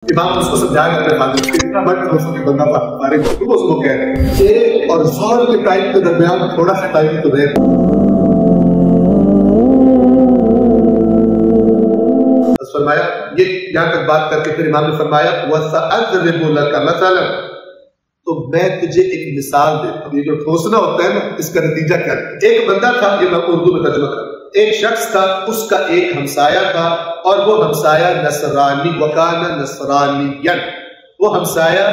امام اس کو سمجھا کرتے ہیں اتنا بڑا دوستوں کے بندہ فارغ وہ اس کو کہہ رہے ہیں چہرے اور ظہر کے ٹائم کے درمیان تھوڑا سا ٹائم تو رہے. فرمایا یہ یہاں تک بات کر کے پھر امام نے فرمایا وَسَأَضْرِبُ لَكَ مَثَلًا تو میں تجھے ایک مثال دیتا ہوں. یہ جو ٹھوسنا ہوتا ہے نا اس کا نتیجہ کیا ہے. ایک بندہ تھا, یہ میں اردو میں ترجمہ کروں, ایک شخص تھا, اس کا ایک ہمسایہ تھا اور وہ ہمسایہ نصرانی وکانہ نصرانیًا, وہ ہمسایہ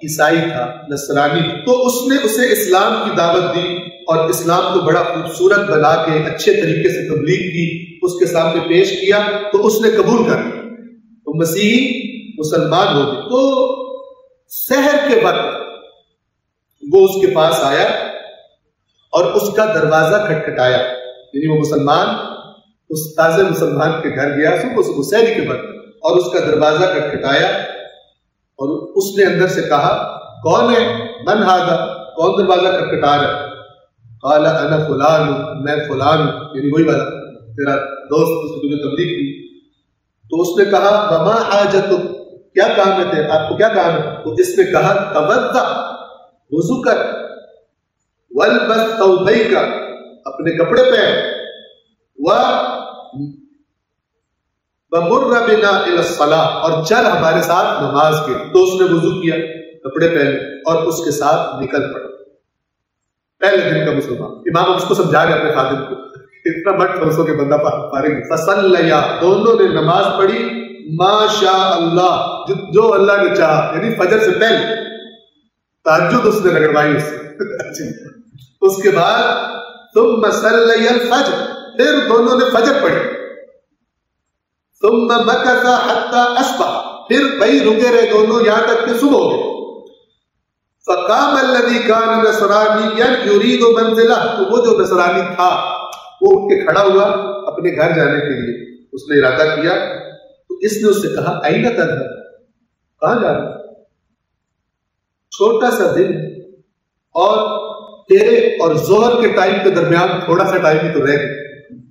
عیسائی تھا, نصرانی. تو اس نے اسے اسلام کی دعوت دی اور اسلام کو بڑا خوبصورت بنا کے اچھے طریقے سے تبلیغ کی, اس کے سامنے پیش کیا تو اس نے قبول کر لیا, تو مسیحی مسلمان ہو گئے. تو سحر کے وقت وہ اس کے پاس آیا اور اس کا دروازہ کھٹکھٹایا, یعنی وہ مسلمان اس تازے مسلمان کے گھر گیا صبح سحری کے وقت اور اس کا دروازہ کھٹکھٹایا اور اس نے اندر سے کہا کون ہے, من ھذا, کون دروازہ کھٹکھٹا رہا ہے. قال انا فلان, میں فلان ہوں, یعنی وہی والا تیرا دوست اس نے تبلیغ کی. تو اس نے کہا وما حاجتک, کیا کام ہے تیرا, آپ کو کیا کام ہے. تو اس نے کہا توضا, وضو کر, والبس ثوبیک, اپنے کپڑے پہن, وَمُرَّ بِنَا إِلَى الصَّلَاةِ, اور چل ہمارے ساتھ نماز کے. تو اس نے وضو کیا, کپڑے پہنے اور اس کے ساتھ نکل پڑا. پہلے دن کا مسلمان. امام اس کو سمجھا گیا اپنے خادم کو, اتنا بٹ فرسوں کے بندہ فارغ. فصلیا, دونوں نے نماز پڑھی, ما شاء اللہ, جو اللہ نے چاہا, یعنی فجر سے پہلے تہجد اس نے رگڑوائی اس سے. اس کے بعد ثم صلی الفجر, پھر دونوں نے فجر پڑھی. ثم مکث حتى اصبح, پھر وہی رکے رہے دونوں یہاں تک کہ صبح ہو گئی. فقام الذي كان نصرانيا يريد منزله, تو وہ جو نصرانی تھا وہ اٹھ کے کھڑا ہوا اپنے گھر جانے کے لیے. اس نے ارادہ کیا تو اس نے اس سے کہا اين تذهب, کہاں جا رہا, چھوٹا سا دن اور تیرے اور ظہر کے ٹائم کے درمیان تھوڑا سا ٹائم ہی تو رہ گیا.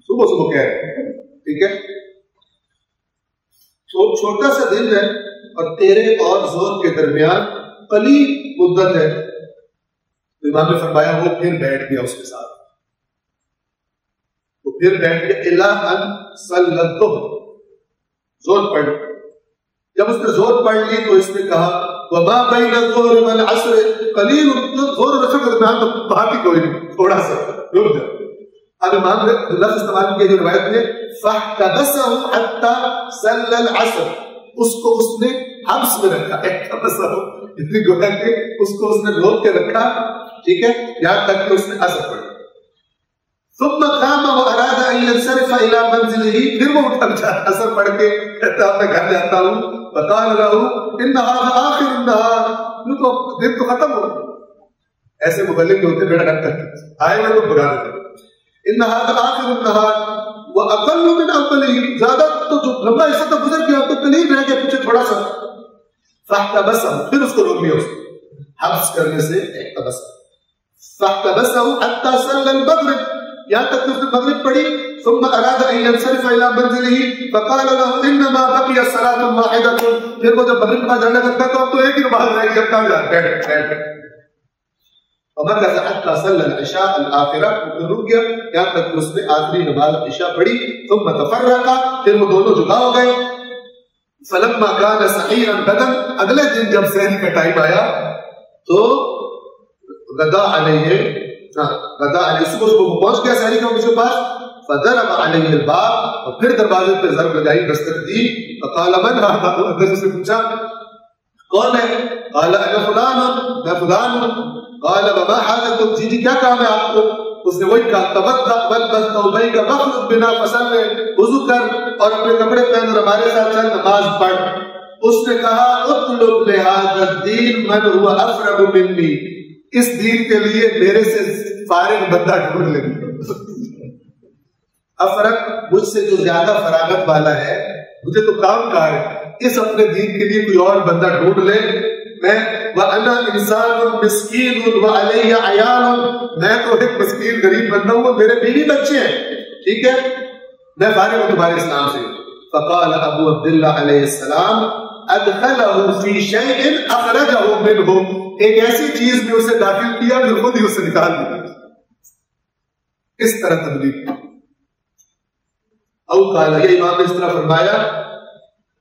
صبح صبح کہہ رہے, ٹھیک ہے, چھوٹا سا دن ہے اور تیرے اور ظہر کے درمیان قلیل مدت ہے. تو امام نے فرمایا وہ پھر بیٹھ گیا اس کے ساتھ, وہ پھر بیٹھ گیا. الا ان صلی الظہر, ظہر پڑھ. جب اس نے ظہر پڑھ لی تو اس نے کہا وما بین الظہر والعصر قلیل, ظہر اور عصر کے درمیان تو باقی کوئی نہیں, تھوڑا سا رک جا. اب امام نے لفظ استعمال کیا جو روایت میں فاحتبسه حتى صلى العصر, اس کو اس نے حبس میں رکھا, اتنی گویا کہ اس کو اس نے روک کے رکھا, ٹھیک ہے, یہاں تک کہ اس نے عصر پڑھی. ثم قام واراد ان ينصرف الى منزله, پھر وہ اٹھا عصر پڑھ کے کہتا میں گھر جاتا ہوں. فقال له ان هذا اخر النهار, یہ تو دن تو ختم ہو. ایسے مبلغ ہوتے بیٹا کرتے آئے ہوئے تو بگا دیتے. ان هذا اخر النهار واقل من اوله, زیادہ تو جو لمبا حصہ تو گزر گیا تو قلیل رہ گیا پیچھے تھوڑا سا. فاحتبسه, پھر اس کو روک لیا, اس کو حبس کرنے سے احتبسه. فاحتبسه حتى صلى المغرب, یہاں تک اس نے مغرب پڑھی. ثم اراد ان ينصرف الى منزله فقال له انما بقي صلاه واحده, پھر وہ جب مغرب کا جانے لگا تو اب تو ایک ہی نماز رہ گئی, اب کہاں جا بیٹھ بیٹھ. ومكث حتى صلى العشاء الاخره, پھر رک گیا یہاں تک اس نے آخری نماز عشاء پڑھی. ثم تفرقا, پھر وہ دونوں جدا ہو گئے. فلما كان سحيرا غدا, اگلے دن جب سحر کا ٹائم آیا تو غدا علیہ, غدا علیہ, صبح کو پہنچ گیا سحری کا اس کے پاس. فضرب علیہ الباب, اور پھر دروازے پہ ضرب لگائی, دستک دی. فقال من هذا, اندر سے پوچھا کون ہے. قال انا فلان, میں فلان ہوں. قال وما حاجتک, جی کیا کام ہے آپ کو. اس نے وہی کہا توضا والبس ثوبیک واخرج بنا فصلی, وضو کر اور اپنے کپڑے پہن اور ہمارے ساتھ چل, نماز پڑھ. اس نے کہا اطلب لهذا الدین من هو افرغ منی, اس دین کے لیے میرے سے فارغ بندہ ڈھونڈ لے. افرغ, مجھ سے جو زیادہ فراغت والا ہے, مجھے تو کام کار ہے, اس اپنے دین کے لیے کوئی اور بندہ ڈھونڈ لے. میں وَأَنَا إِنسَانٌ مِسْكِينٌ وَعَلَيَّ عَيَالٌ, میں تو ایک مسکین غریب بندہ ہوں, میرے بیوی بچے ہیں, ٹھیک ہے, میں فارغ ہوں تمہارے اسلام سے. فقال ابو عبداللہ علیہ السلام ادخلہ فی شیء اخرجہ منہ، ایک ایسی چیز میں اسے داخل کیا پھر خود ہی اسے نکال دیا. اس طرح تبلیغ. او قال، یہ امام نے اس طرح فرمایا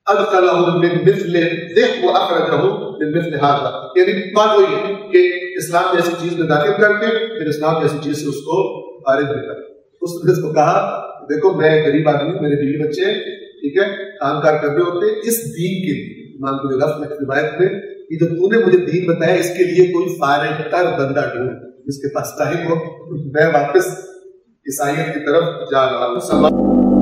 ادخلہ من مثل ذہ واخرجہ من مثل ھذا، یعنی بات وہی ہے کہ اسلام جیسی چیز میں داخل کر کے پھر اسلام جیسی چیز سے اس کو خارج بھی کر. اس نے اس کو کہا دیکھو میں غریب آدمی، میرے بیوی بچے ہیں، ٹھیک ہے، کام کار کر رہے ہوتے ہیں، اس دین کے لیے امام کی روایت میں کہ جو تو نے مجھے دین بتایا اس کے لیے کوئی فارغ تر بندہ ڈھونڈ جس کے پاس ٹائم ہو، میں واپس عیسائیت کی طرف جا رہا ہوں.